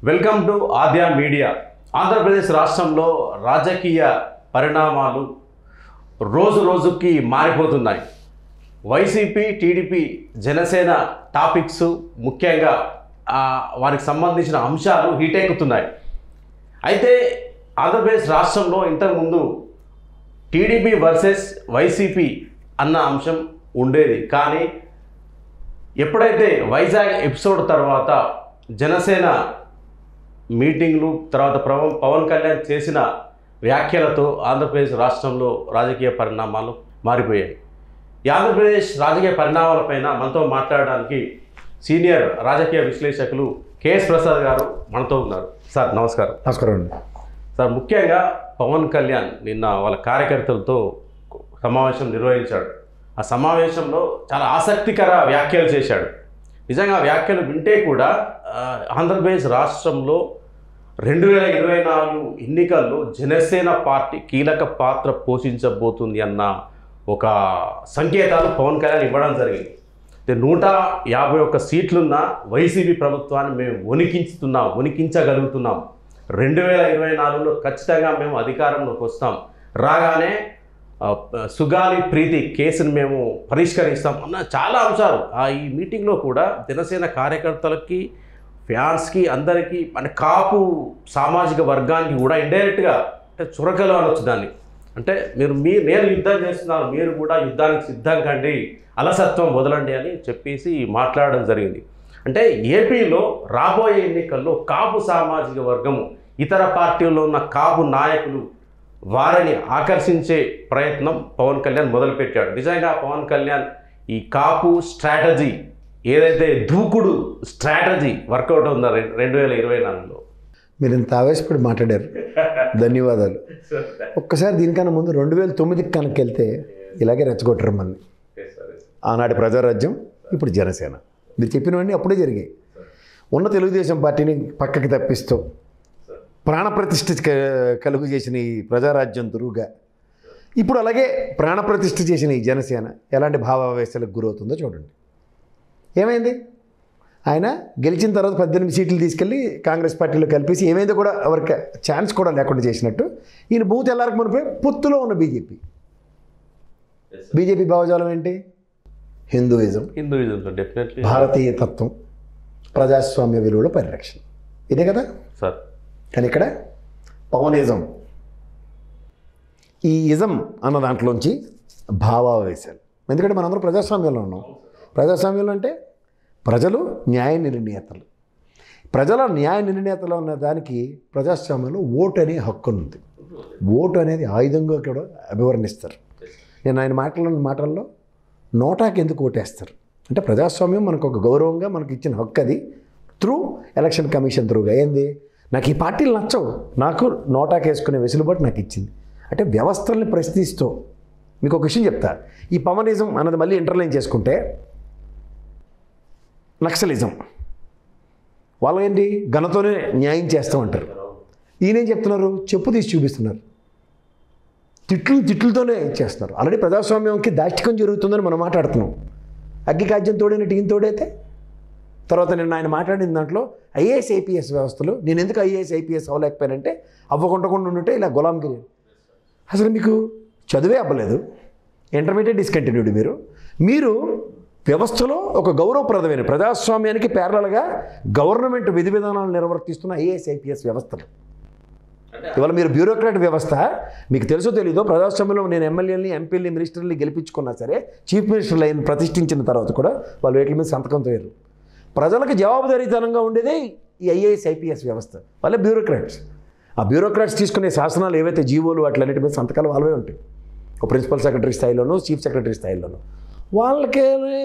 Welcome to Aadya media. Andhra Pradesh రాష్ట్రంలో రాజకీయ పరిణామాలు రోజు రోజుకి మారిపోతున్నాయి. వైసీపీ, టీడీపీ, జనసేన టాపిక్స్ ముఖ్యంగా వారికి సంబంధించిన అంశాలు హీటెక్కుతున్నాయి. అయితే ఆంధ్రప్రదేశ్ రాష్ట్రంలో ఇంతకుముందు టీడీపీ వర్సెస్ వైసీపీ అన్న అంశం ఉండేది. కానీ ఎప్పుడైతే వైజాగ్ ఎపిసోడ్ తర్వాత జనసేన మీటింగ్లు తర్వాత పవన్ కళ్యాణ్ చేసిన వ్యాఖ్యలతో ఆంధ్రప్రదేశ్ రాష్ట్రంలో రాజకీయ పరిణామాలు మారిపోయాయి. ఈ ఆంధ్రప్రదేశ్ రాజకీయ పరిణామాలపైన మనతో మాట్లాడడానికి సీనియర్ రాజకీయ విశ్లేషకులు కేఎస్ ప్రసాద్ గారు మనతో ఉన్నారు. సార్ నమస్కారం. నమస్కారం అండి. సార్, ముఖ్యంగా పవన్ కళ్యాణ్ నిన్న వాళ్ళ కార్యకర్తలతో సమావేశం నిర్వహించాడు. ఆ సమావేశంలో చాలా ఆసక్తికర వ్యాఖ్యలు చేశాడు. నిజంగా వ్యాఖ్యలు వింటే కూడా ఆంధ్రప్రదేశ్ రాష్ట్రంలో 2024 ఎన్నికల్లో జనసేన పార్టీ కీలక పాత్ర పోషించబోతుంది అన్న ఒక సంకేతాలు పవన్ కళ్యాణ్ ఇవ్వడం జరిగింది. 151 సీట్లున్న వైసీపీ ప్రభుత్వాన్ని మేము వణికించగలుగుతున్నాం. 2024లో ఖచ్చితంగా మేము అధికారంలోకి వస్తాం, రాగానే సుగాలి ప్రీతి కేసును మేము పరిష్కరిస్తాం అన్న చాలా అంశాలు ఈ మీటింగ్లో కూడా జనసేన కార్యకర్తలకి, ఫ్యాన్స్కి, అందరికీ, అంటే కాపు సామాజిక వర్గానికి కూడా ఇండైరెక్ట్గా అంటే చురకలు అనొచ్చు దాన్ని. అంటే నేను యుద్ధం చేస్తున్నాను, మీరు కూడా యుద్ధానికి సిద్ధం కండి, అలసత్వం వదలండి అని చెప్పేసి మాట్లాడడం జరిగింది. అంటే ఏపీలో రాబోయే ఎన్నికల్లో కాపు సామాజిక వర్గము, ఇతర పార్టీల్లో ఉన్న కాపు నాయకులు, వారిని ఆకర్షించే ప్రయత్నం పవన్ కళ్యాణ్ మొదలుపెట్టాడు. నిజంగా పవన్ కళ్యాణ్ ఈ కాపు స్ట్రాటజీ, ఏదైతే దూకుడు స్ట్రాటజీ వర్కౌట్ ఉందో 2024లో. మీరు ఇంత ఆవేశపడి మాట్లాడారు, ధన్యవాదాలు. ఒక్కసారి దీనికన్నా ముందు 2009కి కనుక వెళ్తే ఇలాగే రెచ్చగొట్టరు మనని. ఆనాటి ప్రజారాజ్యం, ఇప్పుడు జనసేన. మీరు చెప్పినవన్నీ అప్పుడే జరిగాయి. ఉన్న తెలుగుదేశం పార్టీని పక్కకి తప్పిస్తూ ప్రాణప్రతిష్ఠ కలుగు చేసిన ఈ ప్రజారాజ్యం దురుగా ఇప్పుడు అలాగే ప్రాణప్రతిష్ఠ చేసిన ఈ జనసేన ఎలాంటి భావావేశాలకు గురవుతుందో చూడండి. ఏమైంది? ఆయన గెలిచిన తర్వాత 18 సీట్లు తీసుకెళ్ళి కాంగ్రెస్ పార్టీలో కలిపేసి ఏమైందో కూడా ఎవరికి ఛాన్స్ కూడా లేకుండా చేసినట్టు ఈయన బూత్ ఎల్లరికి మునిపోయి పొత్తులో ఉన్న బీజేపీ భావజాలం ఏంటి? హిందూయిజం, డెఫినెట్లీ భారతీయ తత్వం, ప్రజాస్వామ్య విలువల పరిరక్షణ, ఇదే కదా సార్. కానీ ఇక్కడ పవనిజం, ఈ ఇజం అన్న దాంట్లోంచి భావావేశాలు. ఎందుకంటే మనందరం ప్రజాస్వామ్యంలో ఉన్నాం. ప్రజాస్వామ్యంలో అంటే ప్రజలు న్యాయ నిర్ణేతలు. ప్రజల న్యాయ నిర్ణేతలు ఉన్న దానికి ప్రజాస్వామ్యంలో ఓటు అనే హక్కు ఉంది. ఓటు అనేది ఆయుధంగా కూడా అభివర్ణిస్తారు. నేను ఆయన మాటల్లో నోటాకి ఎందుకు ఓటేస్తారు అంటే ప్రజాస్వామ్యం మనకు ఒక గౌరవంగా మనకి ఇచ్చిన హక్కు, అది త్రూ ఎలక్షన్ కమిషన్ త్రూగా. ఏంది? నాకు ఈ పార్టీలు నచ్చవు, నాకు నోటాకి వేసుకునే వెసులుబాటు నాకు ఇచ్చింది అంటే వ్యవస్థల్ని ప్రశ్నిస్తూ. మీకు ఒక విషయం చెప్తా, ఈ పవనిజం అన్నది మళ్ళీ ఇంటర్లైన్ చేసుకుంటే నక్సలిజం, వాళ్ళు ఏంటి ఘనతోనే న్యాయం చేస్తామంటారు. ఈయనేం చెప్తున్నారు? చెప్పు తీసి చూపిస్తున్నారు, తిట్లతోనే చేస్తున్నారు. ఆల్రెడీ ప్రజాస్వామ్యంకి దాష్టికం జరుగుతుందని మనం మాట్లాడుతున్నాం. అగ్గి కాజ్యం తోడైన టీం తోడైతే తర్వాత నిన్న ఆయన మాట్లాడిన దాంట్లో ఐఏఎస్ ఐపీఎస్ వ్యవస్థలు, నేను ఎందుకు ఐఏఎస్ ఐపీఎస్ అవ్వలేకపోయానంటే అవ్వకుండా ఉంటే ఇలా గులాంగిరి. అసలు మీకు చదువే అవ్వలేదు, ఇంటర్మీడియట్ డిస్కంటిన్యూడ్. మీరు వ్యవస్థలో ఒక గౌరవప్రదమైన ప్రజాస్వామ్యానికి ప్యారలల్గా గవర్నమెంట్ విధి విధానాలు నిర్వర్తిస్తున్న ఐఏఎస్ ఐపీఎస్ వ్యవస్థలు. ఇవాళ మీరు బ్యూరోక్రాట్ వ్యవస్థ, మీకు తెలుసో తెలీదో, ప్రజాస్వామ్యంలో నేను ఎమ్మెల్యేలని, ఎంపీలని, మినిస్టర్ని గెలిపించుకున్నా సరే చీఫ్ మినిస్టర్లు అయిన ప్రతిష్ఠించిన తర్వాత కూడా వాళ్ళు వీటి మీద సంతకం తోయరు. ప్రజలకు జవాబుదారీతనంగా ఉండేదే ఈ ఐఏఎస్ ఐపీఎస్ వ్యవస్థ. వాళ్ళే బ్యూరోక్రాట్స్. ఆ బ్యూరోక్రాట్స్ తీసుకునే శాసనాలు ఏవైతే జీవోలు వాటిలన్నిటి మీద సంతకాలు వాళ్ళవే ఉంటాయి. ఒక ప్రిన్సిపల్ సెక్రటరీ స్థాయిలోనూ, చీఫ్ సెక్రటరీ స్థాయిలోనూ. వాళ్ళకే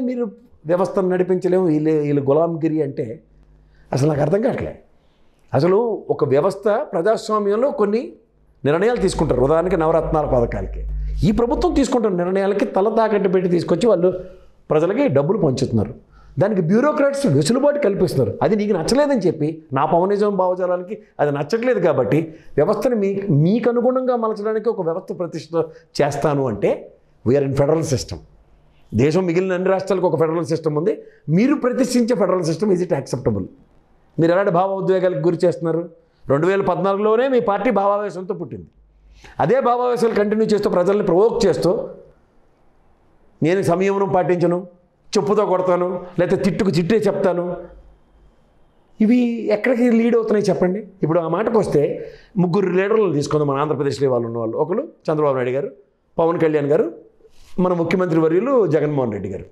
మీరు వ్యవస్థను నడిపించలేము. వీళ్ళు గులాంగిరి అంటే అసలు నాకు అర్థం కావట్లే. అసలు ఒక వ్యవస్థ ప్రజాస్వామ్యంలో కొన్ని నిర్ణయాలు తీసుకుంటారు. ఉదాహరణకి నవరత్నాల పథకాలకి ఈ ప్రభుత్వం తీసుకుంటున్న నిర్ణయాలకి తల తాకట్టు పెట్టి తీసుకొచ్చి వాళ్ళు ప్రజలకి డబ్బులు పంచుతున్నారు. దానికి బ్యూరోక్రాట్స్ వెసులుబాటు కల్పిస్తున్నారు. అది నీకు నచ్చలేదని చెప్పి, నా పవనిజం భావజాలానికి అది నచ్చట్లేదు కాబట్టి వ్యవస్థను మీకు అనుగుణంగా మలచడానికి ఒక వ్యవస్థ ప్రతిష్ఠ చేస్తాను అంటే వీఆర్ ఇన్ ఫెడరల్ సిస్టమ్. దేశం మిగిలిన అన్ని రాష్ట్రాలకు ఒక ఫెడరల్ సిస్టమ్ ఉంది. మీరు ప్రతిష్ఠించే federal system is it acceptable? మీరు ఎలాంటి భావోద్వేగాలకు గురి చేస్తున్నారు? 2014లోనే మీ పార్టీ భావావేశంతో పుట్టింది. అదే భావావేశాలు కంటిన్యూ చేస్తూ ప్రజల్ని ప్రవోక్ చేస్తూ నేను సంయమనం పాటించను, చెప్పుతో కొడతాను, లేకపోతే తిట్టుకు చిట్టే చెప్తాను, ఇవి ఎక్కడికి లీడ్ అవుతున్నాయి చెప్పండి? ఇప్పుడు ఆ మాటకు వస్తే 3 లీడర్లను తీసుకుందాం మన ఆంధ్రప్రదేశ్లో వాళ్ళు ఉన్నవాళ్ళు. ఒకరు చంద్రబాబు నాయుడు గారు, పవన్ కళ్యాణ్ గారు, మన ముఖ్యమంత్రి వర్యులు జగన్మోహన్ రెడ్డి గారు.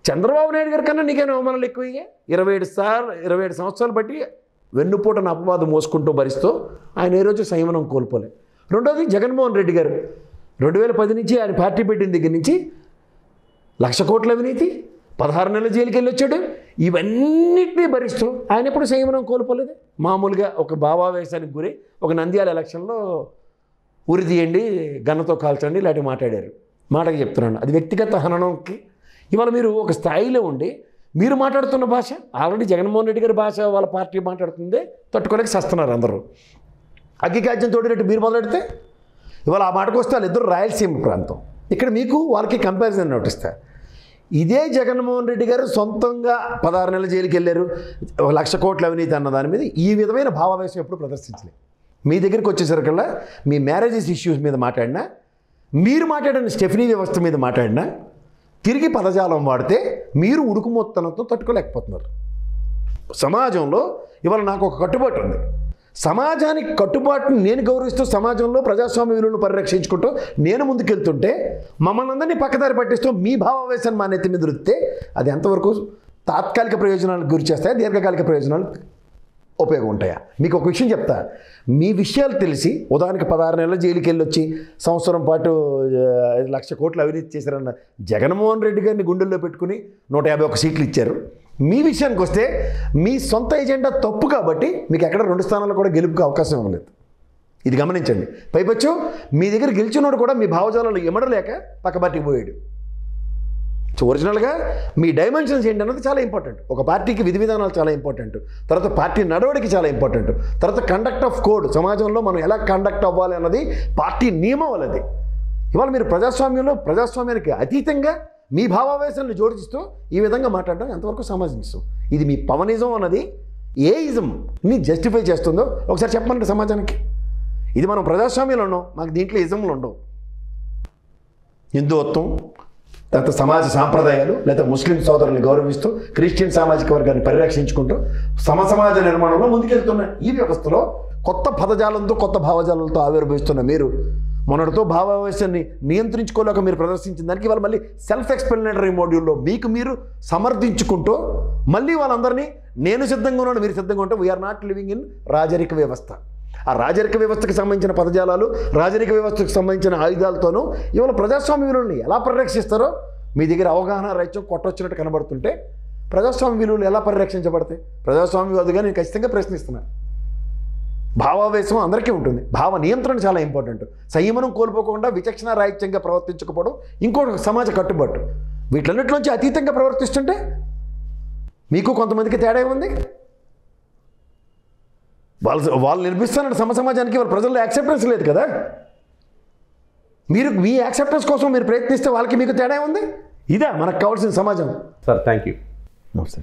చంద్రబాబు నాయుడు గారి కన్నా నీకైనా అవమానాలు ఎక్కువయ్యా. 27 సంవత్సరాలు బట్టి వెన్నుపూటను అపవాదం మోసుకుంటూ భరిస్తూ ఆయన ఏ రోజు సంయమనం కోల్పోలే. రెండోది జగన్మోహన్ రెడ్డి గారు 2010 నుంచి ఆయన పార్టీ పెట్టిన దగ్గర నుంచి 1,00,000 కోట్ల అవినీతి, 16 నెలల జైలుకి వెళ్ళి వచ్చాడు. ఇవన్నిటినీ భరిస్తూ ఆయన ఎప్పుడు సంయమనం కోల్పోలేదు. మామూలుగా ఒక భావావేశానికి గురి ఒక నంద్యాల ఎలక్షన్లో ఉరి తీయండి, గన్నతో కాల్చండి ఇలాంటి మాట్లాడారు. మాటకి చెప్తున్నాను, అది వ్యక్తిగత హననంకి. ఇవాళ మీరు ఒక స్థాయిలో ఉండి మీరు మాట్లాడుతున్న భాష ఆల్రెడీ జగన్మోహన్ రెడ్డి గారి భాష వాళ్ళ పార్టీ మాట్లాడుతుందే తట్టుకోలేక సస్తున్నారు అందరూ. అగ్గికాజ్యం తోడినట్టు మీరు మొదలెడితే ఇవాళ ఆ మాటకు వస్తే వాళ్ళిద్దరు రాయలసీమ ప్రాంతం. ఇక్కడ మీకు వాళ్ళకి కంపారిజన్ నోటిస్తా. ఇదే జగన్మోహన్ రెడ్డి గారు సొంతంగా 16 నెలల జైలుకి వెళ్ళారు, 1,00,000 కోట్ల అవినీతి అన్న దాని మీద ఈ విధమైన భావావేశం ఎప్పుడు ప్రదర్శించలేదు. మీ దగ్గరికి వచ్చేసరికల్లా మీ మ్యారేజెస్ ఇష్యూస్ మీద మాట్లాడినా, మీరు మాట్లాడిన స్టెఫనీ వ్యవస్థ మీద మాట్లాడినా తిరిగి పదజాలం వాడితే మీరు ఉడుకుమొత్తనంతో తట్టుకోలేకపోతున్నారు. సమాజంలో ఇవాళ నాకు ఒక కట్టుబాటు ఉంది. సమాజానికి కట్టుబాటుని నేను గౌరవిస్తూ సమాజంలో ప్రజాస్వామ్య విలువలను పరిరక్షించుకుంటూ నేను ముందుకెళ్తుంటే మమ్మల్ని అందరినీ పక్కదారి పట్టిస్తూ మీ భావావేశాన్ని మా నెత్తి మీద రుద్దితే అది ఎంతవరకు తాత్కాలిక ప్రయోజనాలకు గురి చేస్తాయా, దీర్ఘకాలిక ప్రయోజనాలు ఉపయోగం ఉంటాయా? మీకు ఒక విషయం చెప్తా. మీ విషయాలు తెలిసి ఉదాహరణకి 16 నెలల జైలుకి వెళ్ళి వచ్చి సంవత్సరం పాటు 1,00,000 కోట్లు అవినీతి చేశారన్న జగన్మోహన్ రెడ్డి గారిని గుండెల్లో పెట్టుకుని 151 సీట్లు ఇచ్చారు. మీ విషయానికి వస్తే మీ సొంత ఎజెండా తప్పు కాబట్టి మీకు ఎక్కడ 2 స్థానాలు కూడా గెలుపుకు అవకాశం ఇవ్వలేదు. ఇది గమనించండి. పైపచ్చు మీ దగ్గర గెలిచినోడు కూడా మీ భావజాలను ఎమడలేక పక్క పార్టీకి పోయాడు. సో ఒరిజినల్గా మీ డైమెన్షన్స్ ఏంటి అన్నది చాలా ఇంపార్టెంట్. ఒక పార్టీకి విధి విధానాలు చాలా ఇంపార్టెంట్, తర్వాత పార్టీ నడవడికి చాలా ఇంపార్టెంట్, తర్వాత కండక్ట్ ఆఫ్ కోడ్, సమాజంలో మనం ఎలా కండక్ట్ అవ్వాలి అన్నది పార్టీ నియమం వాళ్ళది. ఇవాళ మీరు ప్రజాస్వామ్యానికి అతీతంగా మీ భావావేశాలను జోడిస్తూ ఈ విధంగా మాట్లాడడం ఎంతవరకు సమాజం? ఇది మీ పవనిజం అన్నది ఏ ఇజంని జస్టిఫై చేస్తుందో ఒకసారి చెప్పమంటే సమాజానికి. ఇది మనం ప్రజాస్వామ్యంలో ఉన్నాం, మాకు దీంట్లో ఇజంలు ఉండవు. హిందుత్వం, తర్వాత సమాజ సాంప్రదాయాలు, లేదా ముస్లిం సోదరుల్ని గౌరవిస్తూ క్రిస్టియన్ సామాజిక వర్గాన్ని పరిరక్షించుకుంటూ సమాజ నిర్మాణంలో ముందుకెళ్తున్న ఈ వ్యవస్థలో కొత్త పదజాలంతో కొత్త భావజాలంతో ఆవిర్భవిస్తున్న మీరు మొన్నటితో భావావేశాన్ని నియంత్రించుకోలేక మీరు ప్రదర్శించిన దానికి ఇవాళ మళ్ళీ సెల్ఫ్ ఎక్స్ప్లెనేటరీ మోడ్యూల్లో మీకు మీరు సమర్థించుకుంటూ మళ్ళీ వాళ్ళందరినీ నేను సిద్ధంగా ఉన్నాను, మీరు సిద్ధంగా ఉంటే వీఆర్ నాట్ లివింగ్ ఇన్ రాజరిక వ్యవస్థ. ఆ రాజరిక వ్యవస్థకు సంబంధించిన పదజాలాలు, రాజరిక వ్యవస్థకు సంబంధించిన ఆయుధాలతోనూ ఇవాళ ప్రజాస్వామ్య విలువల్ని ఎలా పరిరక్షిస్తారో మీ దగ్గర అవగాహన రైత్యం కొట్టొచ్చినట్టు కనబడుతుంటే ప్రజాస్వామ్య విలువలు ఎలా పరిరక్షించబడతాయి? ప్రజాస్వామ్యవాదిగా నేను ఖచ్చితంగా ప్రశ్నిస్తున్నాను. భావావేశం అందరికీ ఉంటుంది, భావ నియంత్రణ చాలా ఇంపార్టెంట్. సంయమనం కోల్పోకుండా విచక్షణ రాహిత్యంగా ప్రవర్తించకపోవడం ఇంకొక సమాజ కట్టుబాటు. వీటన్నిటిలోంచి అతీతంగా ప్రవర్తిస్తుంటే మీకు కొంతమందికి తేడా ఉంది. వాళ్ళు నిర్మిస్తున్న సమాజానికి వాళ్ళ ప్రజల్లో యాక్సెప్టెన్స్ లేదు కదా. మీరు మీ యాక్సెప్టెన్స్ కోసం మీరు ప్రయత్నిస్తే వాళ్ళకి మీకు తేడా ఉంది. ఇదా మనకు కావాల్సిన సమాజం. Sir thank you. నమస్తే.